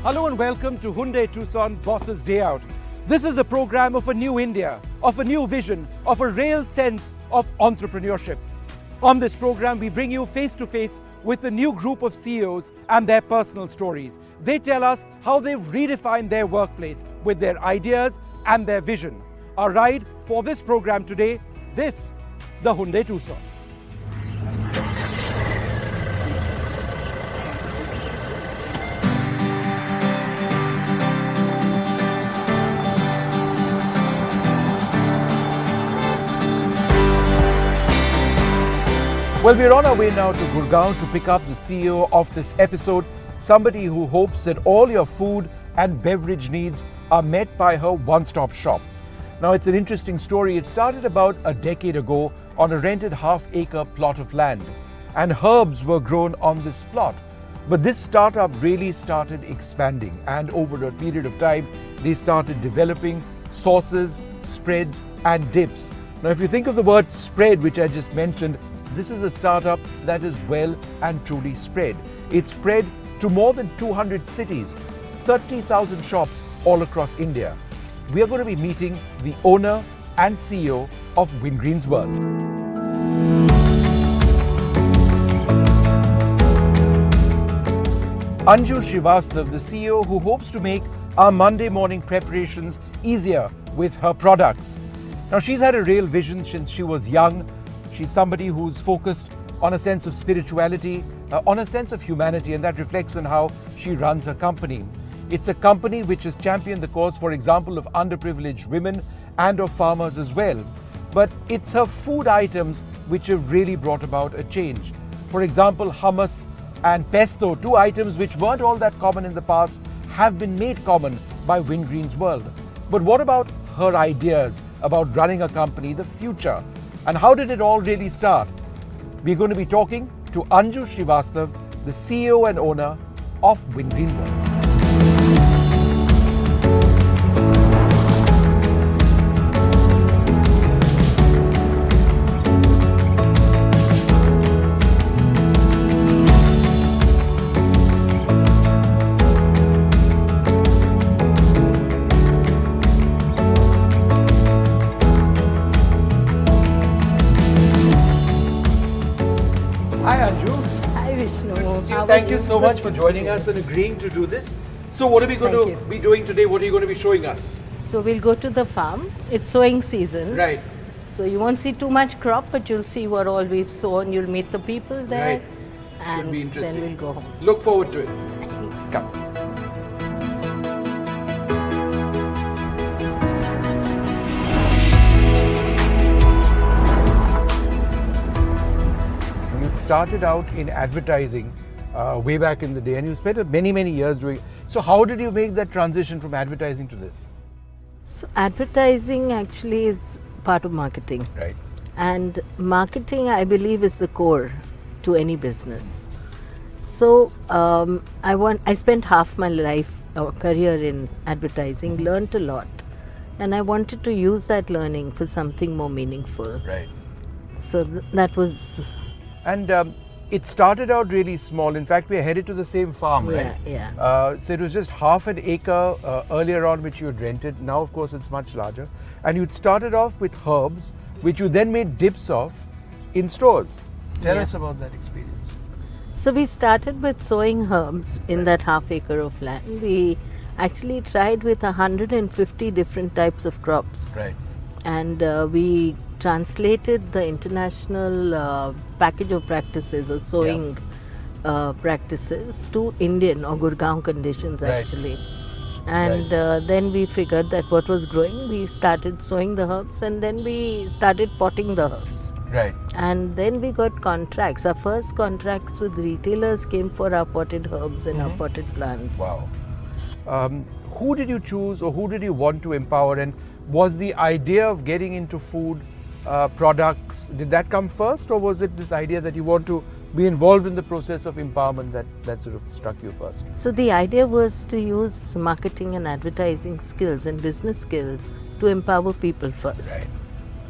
Hello and welcome to Hyundai Tucson Boss's Day Out. This is a program of a new India, of a new vision, of a real sense of entrepreneurship. On this program, we bring you face to face with a new group of CEOs and their personal stories. They tell us how they've redefined their workplace with their ideas and their vision. Our ride for this program today, the Hyundai Tucson. Well, we're on our way now to Gurgaon to pick up the CEO of this episode, somebody who hopes that all your food and beverage needs are met by her one-stop shop. Now, it's an interesting story. It started about a decade ago on a rented half-acre plot of land, and herbs were grown on this plot. But this startup really started expanding, and over a period of time, they started developing sauces, spreads, and dips. Now, if you think of the word spread, which I just mentioned, this is a startup that is well and truly spread. It's spread to more than 200 cities, 30,000 shops all across India. We are going to be meeting the owner and CEO of Wingreens World. Anju Srivastava, the CEO who hopes to make our Monday morning preparations easier with her products. Now, she's had a real vision since she was young. She's somebody who's focused on a sense of spirituality, on a sense of humanity, and that reflects on how she runs her company. It's a company which has championed the cause, for example, of underprivileged women and of farmers as well. But it's her food items which have really brought about a change. For example, hummus and pesto, two items which weren't all that common in the past, have been made common by Wingreens World. But what about her ideas about running a company, the future? And how did it all really start? We're going to be talking to Anju Srivastava, the CEO and owner of Wingreens World. Hi Anju. Hi Vishnu. Thank you so much for joining us and agreeing to do this. So what are we going to be doing today? What are you going to be showing us? So we'll go to the farm. It's sowing season. Right. So you won't see too much crop, but you'll see what all we've sown. You'll meet the people there. Right. And Should be interesting. then we'll go home. Look forward to it. Thanks. Come. Started out in advertising way back in the day, and you spent many years doing. So how did you make that transition from advertising to this? So advertising actually is part of marketing. Right. And marketing, I believe, is the core to any business. So I spent half my life or career in advertising, learned a lot, and I wanted to use that learning for something more meaningful. Right. So that was. And it started out really small. In fact, we are headed to the same farm, right? Yeah. So it was just half an acre earlier on, which you had rented. Now, of course, it's much larger. And you'd started off with herbs, which you then made dips of in stores. Tell us about that experience. So we started with sowing herbs in that half acre of land. We actually tried with 150 different types of crops. Right. And we translated the international package of practices or sowing practices to Indian or Gurgaon conditions actually. And then we figured that what was growing, we started sowing the herbs, and then we started potting the herbs. Right. And then we got contracts. Our first contracts with retailers came for our potted herbs and our potted plants. Wow. Who did you choose, or who did you want to empower? And was the idea of getting into food products, did that come first, or was it this idea that you want to be involved in the process of empowerment that sort of struck you first? So the idea was to use marketing and advertising skills and business skills to empower people first. Right.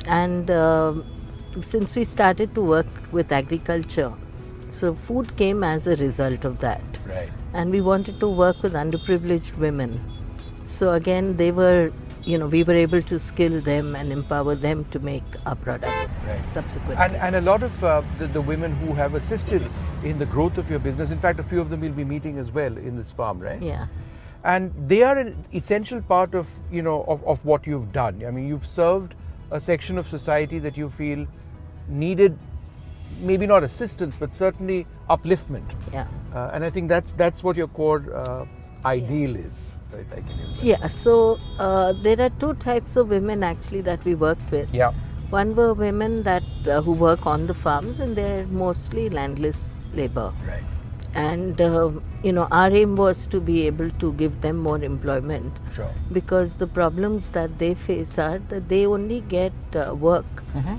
And since we started to work with agriculture, So food came as a result of that. Right. And we wanted to work with underprivileged women. So again, they were, we were able to skill them and empower them to make our products subsequently. And a lot of the women who have assisted in the growth of your business, in fact, a few of them will be meeting as well in this farm, right? Yeah. And they are an essential part of, of what you've done. I mean, you've served a section of society that you feel needed, maybe not assistance, but certainly upliftment. Yeah. And I think that's what your core ideal is. Right? I can use that. Yeah. So there are two types of women actually that we worked with. Yeah. One were women that who work on the farms, and they're mostly landless labor. Right. And our aim was to be able to give them more employment. Sure. Because the problems that they face are that they only get work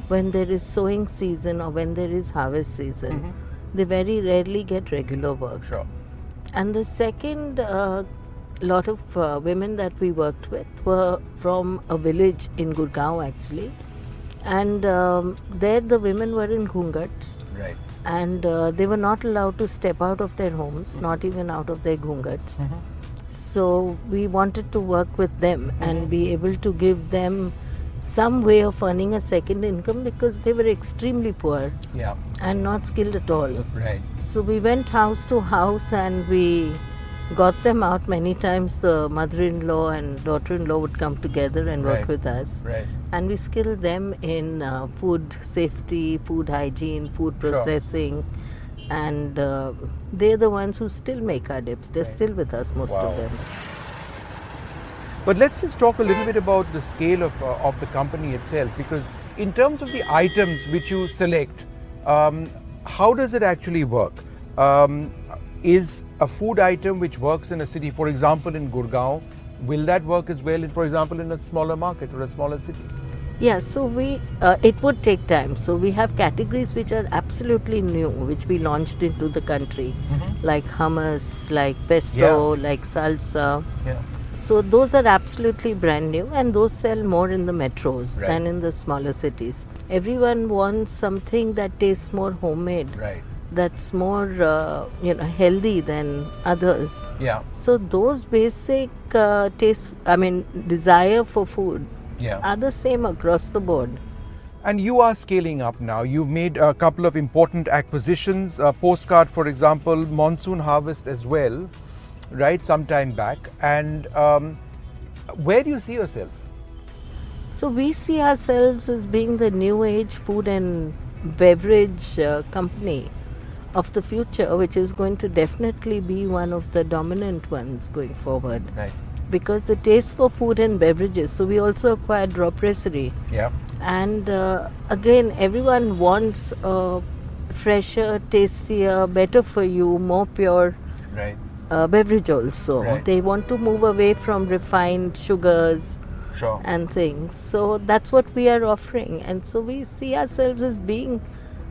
when there is sowing season or when there is harvest season. They very rarely get regular work. Sure. And the second lot of women that we worked with were from a village in Gurgaon actually. And there the women were in ghungats. Right. And they were not allowed to step out of their homes, not even out of their ghungats. So we wanted to work with them and be able to give them some way of earning a second income because they were extremely poor and not skilled at all. Right. So we went house to house and we got them out. Many times the mother-in-law and daughter-in-law would come together and work with us. Right. And we skilled them in food safety, food hygiene, food processing. And they're the ones who still make our dips. They're still with us, most of them. But let's just talk a little bit about the scale of the company itself, because in terms of the items which you select, how does it actually work? Is a food item which works in a city, for example in Gurgaon, will that work as well, for example, in a smaller market or a smaller city? Yeah, so it would take time. So we have categories which are absolutely new, which we launched into the country, like hummus, like pesto, like salsa. Yeah. So those are absolutely brand new, and those sell more in the metros than in the smaller cities. Everyone wants something that tastes more homemade. Right. That's more healthy than others. Yeah. So those basic desire for food are the same across the board. And you are scaling up now. You've made a couple of important acquisitions, Postcard, for example, Monsoon Harvest as well, right, some time back. And where do you see yourself? So we see ourselves as being the new age food and beverage company of the future, which is going to definitely be one of the dominant ones going forward. Right. Because the taste for food and beverages. So we also acquired Raw Pressery. Yeah. And again, everyone wants a fresher, tastier, better for you, more pure beverage also. Right. They want to move away from refined sugars and things. So that's what we are offering. And so we see ourselves as being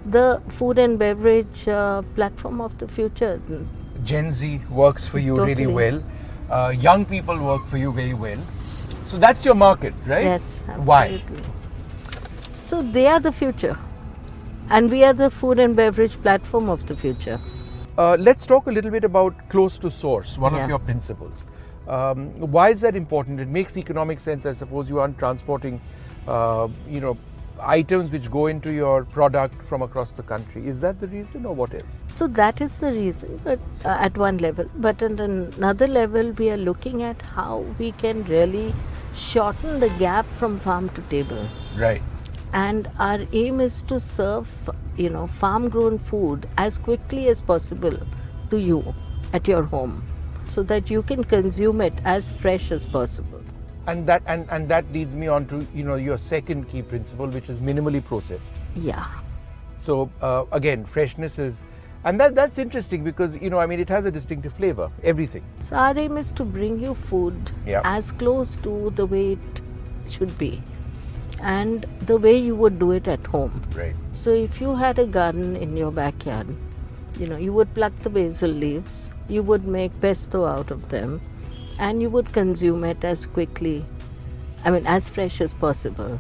the food and beverage platform of the future. Gen Z works for you really well. Young people work for you very well. So that's your market, right? Yes, absolutely. Why? So they are the future. And we are the food and beverage platform of the future. Let's talk a little bit about close to source, one of your principles. Why is that important? It makes economic sense. I suppose you aren't transporting, items which go into your product from across the country. Is that the reason, or what else? So that is the reason, but at one level. But at another level, we are looking at how we can really shorten the gap from farm to table. Right. And our aim is to serve, farm-grown food as quickly as possible to you at your home, so that you can consume it as fresh as possible. And that leads me on to your second key principle, which is minimally processed. Yeah. So again, freshness is, and that's interesting because it has a distinctive flavor. Everything. So our aim is to bring you food as close to the way it should be, and the way you would do it at home. Right. So if you had a garden in your backyard, you would pluck the basil leaves, you would make pesto out of them, and you would consume it as quickly, as fresh as possible.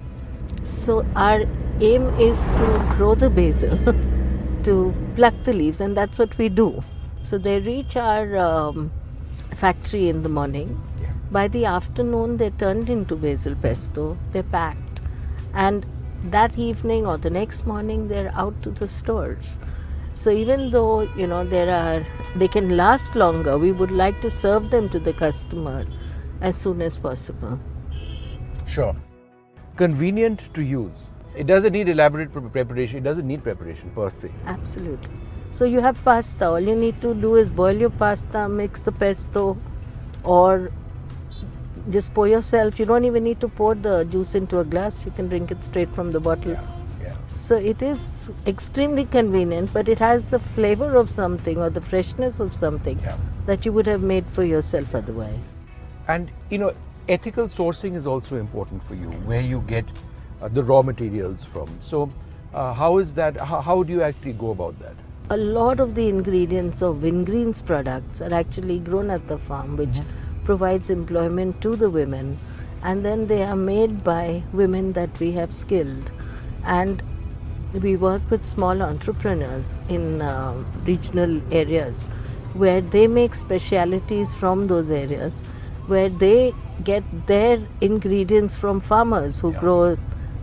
So our aim is to grow the basil, to pluck the leaves, and that's what we do. So they reach our factory in the morning. Yeah. By the afternoon, they're turned into basil pesto, they're packed, and that evening or the next morning, they're out to the stores. So even though, you know, they can last longer, we would like to serve them to the customer as soon as possible. Sure. Convenient to use. It doesn't need elaborate preparation. It doesn't need preparation per se. Absolutely. So you have pasta. All you need to do is boil your pasta, mix the pesto, or just pour yourself. You don't even need to pour the juice into a glass. You can drink it straight from the bottle. Yeah. So it is extremely convenient, but it has the flavor of something or the freshness of something that you would have made for yourself otherwise. And, you know, ethical sourcing is also important for you, where you get the raw materials from. So how is that? How do you actually go about that? A lot of the ingredients of Wingreens products are actually grown at the farm, which provides employment to the women, and then they are made by women that we have skilled. And we work with small entrepreneurs in regional areas where they make specialities from those areas, where they get their ingredients from farmers who grow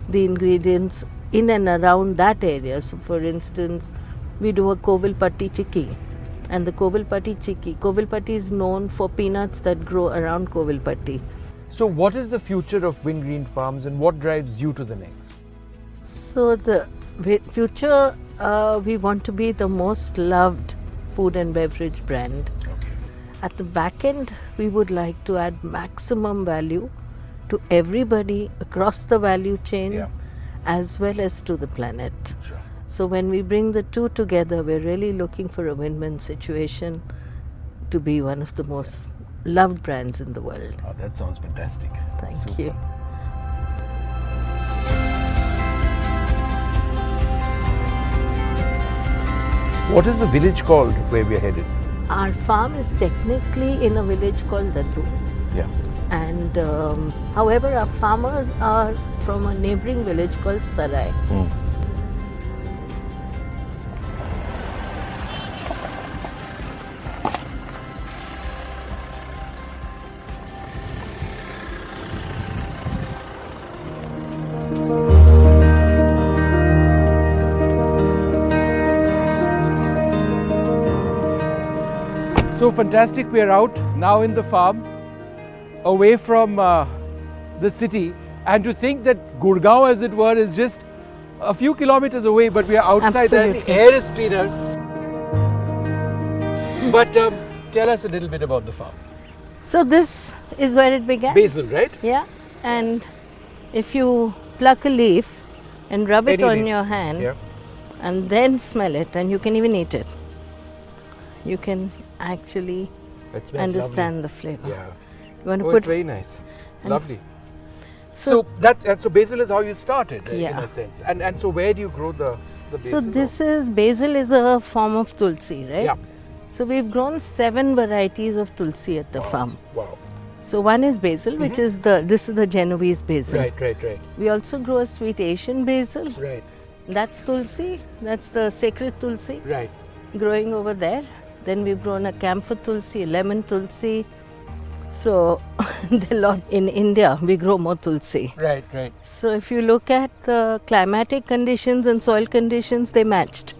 the ingredients in and around that area. So for instance, we do a Kovilpatti chikki, and the Kovilpatti is known for peanuts that grow around Kovilpatti. So what is the future of Wingreen Farms and what drives you to the next? So the future, we want to be the most loved food and beverage brand. Okay. At the back end, we would like to add maximum value to everybody across the value chain, as well as to the planet. Sure. So when we bring the two together, we're really looking for a win-win situation to be one of the most loved brands in the world. Oh, that sounds fantastic. Thank you. What is the village called where we're headed? Our farm is technically in a village called Datu. Yeah. And however, our farmers are from a neighboring village called Sarai. So fantastic, we are out now in the farm, away from the city, and to think that Gurgaon, as it were, is just a few kilometers away, but we are outside there and the air is cleaner. But tell us a little bit about the farm. So this is where it began? Basil, right? Yeah, and if you pluck a leaf and rub it on your hand and then smell it, and you can even eat it, you can actually understand the flavor. Yeah. You want to it's very nice. Lovely. So basil is how you started, in a sense. And so where do you grow the basil? So basil is a form of tulsi, right? Yeah. So we've grown 7 varieties of tulsi at the farm. Wow. So one is basil, which is this is the Genovese basil. Right. We also grow a sweet Asian basil. Right. That's tulsi. That's the sacred tulsi. Right. Growing over there. Then we've grown a camphor tulsi, a lemon tulsi. So in India, we grow more tulsi. Right. So if you look at the climatic conditions and soil conditions, they matched.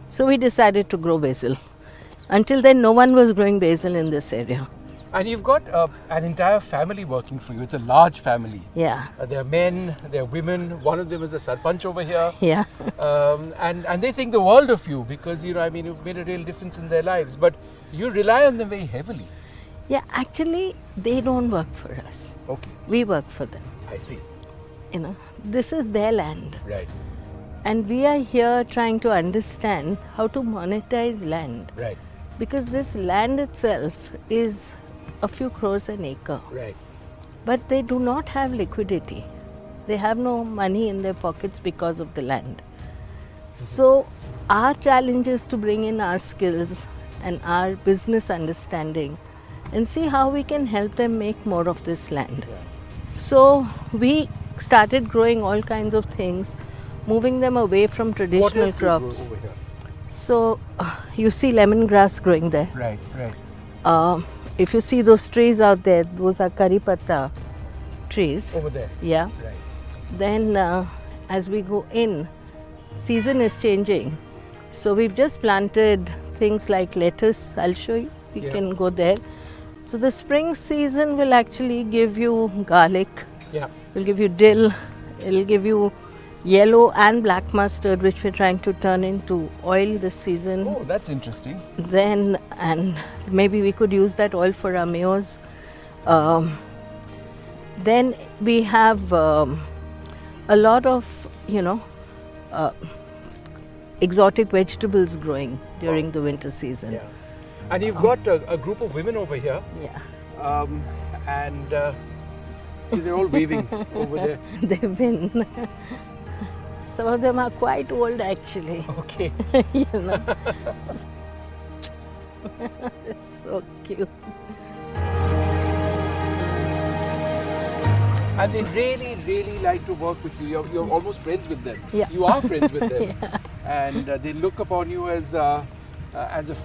So we decided to grow basil. Until then, no one was growing basil in this area. And you've got an entire family working for you. It's a large family. Yeah. There are men, there are women. One of them is a sarpanch over here. Yeah. And they think the world of you because, you've made a real difference in their lives. But you rely on them very heavily. Yeah, actually, they don't work for us. Okay. We work for them. I see. This is their land. Right. And we are here trying to understand how to monetize land. Right. Because this land itself is a few crores an acre. Right. But they do not have liquidity. They have no money in their pockets because of the land. So our challenge is to bring in our skills and our business understanding and see how we can help them make more of this land. Yeah. So we started growing all kinds of things, moving them away from traditional crops. Over here? So you see lemongrass growing there. Right, right. If you see those trees out there, those are curry patta trees. Over there. Yeah. Right. Then as we go in, season is changing. So we've just planted things like lettuce. I'll show you. You Yeah. can go there. So the spring season will actually give you garlic, Yeah. will give you dill, it'll give you yellow and black mustard, which we're trying to turn into oil this season. Oh, that's interesting. Then, and maybe we could use that oil for our mayos. Then we have a lot of, exotic vegetables growing during the winter season. Yeah. And you've got a group of women over here. Yeah. And see, they're all waving over there. They've been. Some of them are quite old actually. Okay. you know. It's so cute. And they really, really like to work with you. You're almost friends with them. Yeah. You are friends with them. Yeah. And they look upon you as a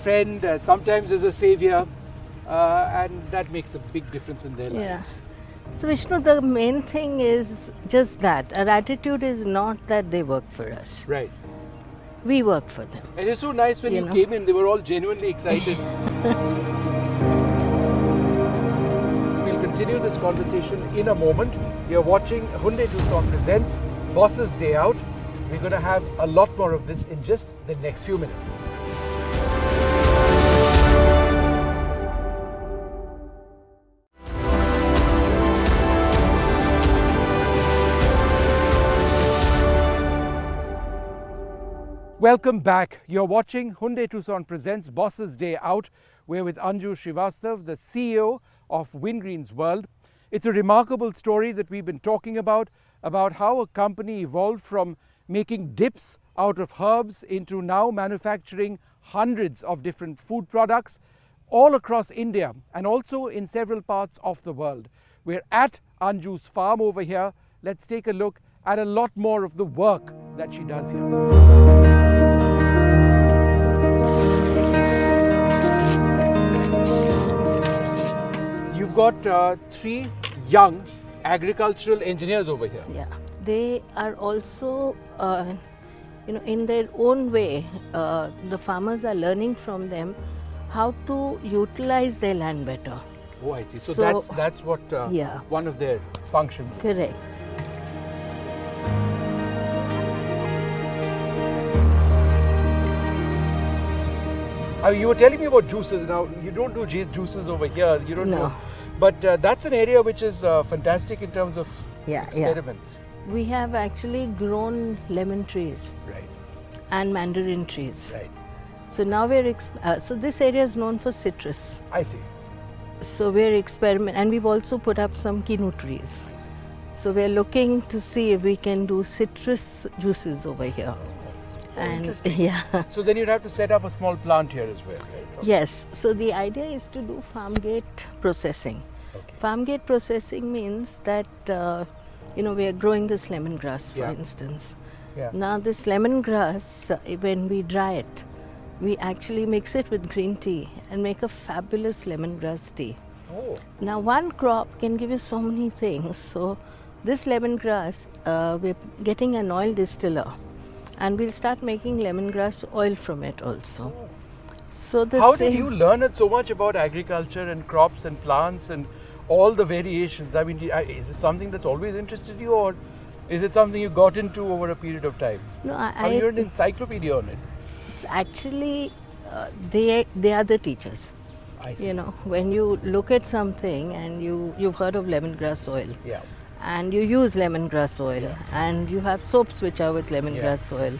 friend, sometimes as a savior. And that makes a big difference in their Yeah. lives. So Vishnu, the main thing is just that. Our attitude is not that they work for us. Right. We work for them. And it's so nice when You you know. came in, they were all genuinely excited. We'll continue this conversation in a moment. You're watching Hyundai Tucson Presents Boss's Day Out. We're going to have a lot more of this in just the next few minutes. Welcome back. You're watching Hyundai Tucson Presents Boss's Day Out. We're with Anju Srivastava, the CEO of Wingreens World. It's a remarkable story that we've been talking about how a company evolved from making dips out of herbs into now manufacturing hundreds of different food products all across India and also in several parts of the world. We're at Anju's farm over here. Let's take a look at a lot more of the work that she does here. You've got 3 young agricultural engineers over here. Yeah. They are also, in their own way, the farmers are learning from them how to utilize their land better. Oh, I see. So So, that's what yeah. one of their functions is. Correct. You were telling me about juices. Now, you don't do juices over here. You don't No. know. But that's an area which is fantastic in terms of Yeah, experiments. We have actually grown lemon trees Right, and mandarin trees. right. So now so this area is known for citrus. I see. So we're and we've also put up some quinoa trees. I see. So we're looking to see if we can do citrus juices over here. And interesting. yeah. So then you'd have to set up a small plant here as well, right? Yes. So the idea is to do farm gate processing. Okay. Farm gate processing means that we are growing this lemongrass, for Yeah. instance. Yeah. Now this lemongrass, when we dry it, we actually mix it with green tea and make a fabulous lemongrass tea. Oh, Now one crop can give you so many things. So this lemongrass, we're getting an oil distiller, and we'll start making lemongrass oil from it also. So the how same, did you learn it so much about agriculture and crops and plants and all the variations? I mean, is it something that's always interested you, or is it something you got into over a period of time? No, I mean, you're an encyclopedia on it. it's actually they are the teachers. I see. When you look at something and you've heard of lemongrass oil, Yeah. and you use lemongrass oil, Yeah. and you have soaps which are with lemongrass oil,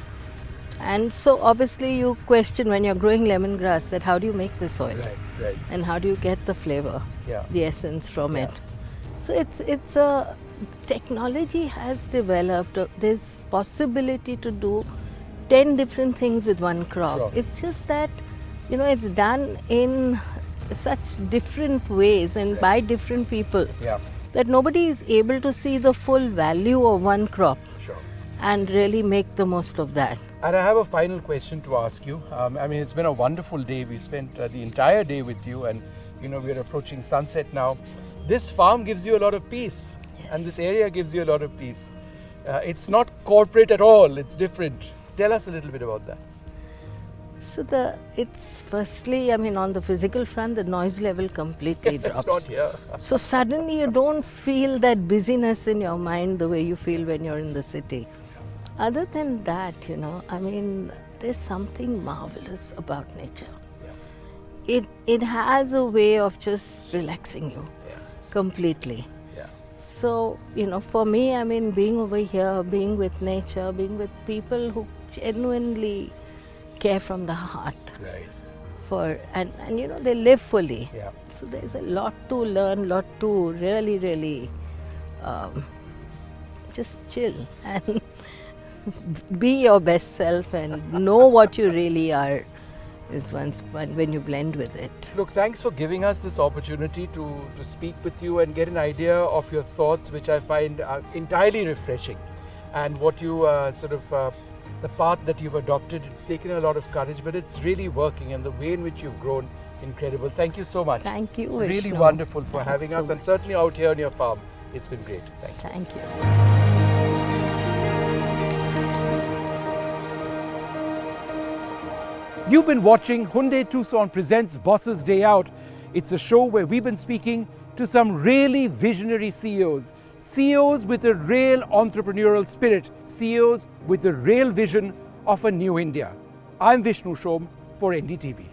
and so obviously you question when you're growing lemongrass that how do you make this oil, Right, right. and how do you get the flavor, Yeah. the essence from Yeah. it. So it's a technology has developed. There's possibility to do 10 different things with one crop. Sure. It's just that it's done in such different ways and by different people Yeah, that nobody is able to see the full value of one crop. sure. and really make the most of that. And I have a final question to ask you. I mean, it's been a wonderful day. We spent the entire day with you, and you know, we're approaching sunset now. This farm gives you a lot of peace, and this area gives you a lot of peace. It's not corporate at all, it's different. Tell us a little bit about that. So it's firstly, I mean, on the physical front, the noise level completely drops. It's not here. So suddenly you don't feel that busyness in your mind the way you feel when you're in the city. Other than that, you know, I mean, there's something marvelous about nature. It has a way of just relaxing you completely. So, you know, for me, I mean, being over here, being with nature, being with people who genuinely care from the heart. Right. And you know, they live fully. Yeah. So there's a lot to learn, lot to really just chill and be your best self and know what you really are is when you blend with it. Look, thanks for giving us this opportunity to speak with you and get an idea of your thoughts, which I find entirely refreshing. And what you the path that you've adopted, it's taken a lot of courage, but it's really working, and the way in which you've grown, incredible. Thank you so much. Thank you, Really Vishnu. wonderful for Thanks having so us, and much. certainly out here on your farm. It's been great. Thank you. Thank you. You've been watching Hyundai Tucson Presents Bosses Day Out. It's a show where we've been speaking to some really visionary CEOs. CEOs with a real entrepreneurial spirit. CEOs with the real vision of a new India. I'm Vishnu Shom for NDTV.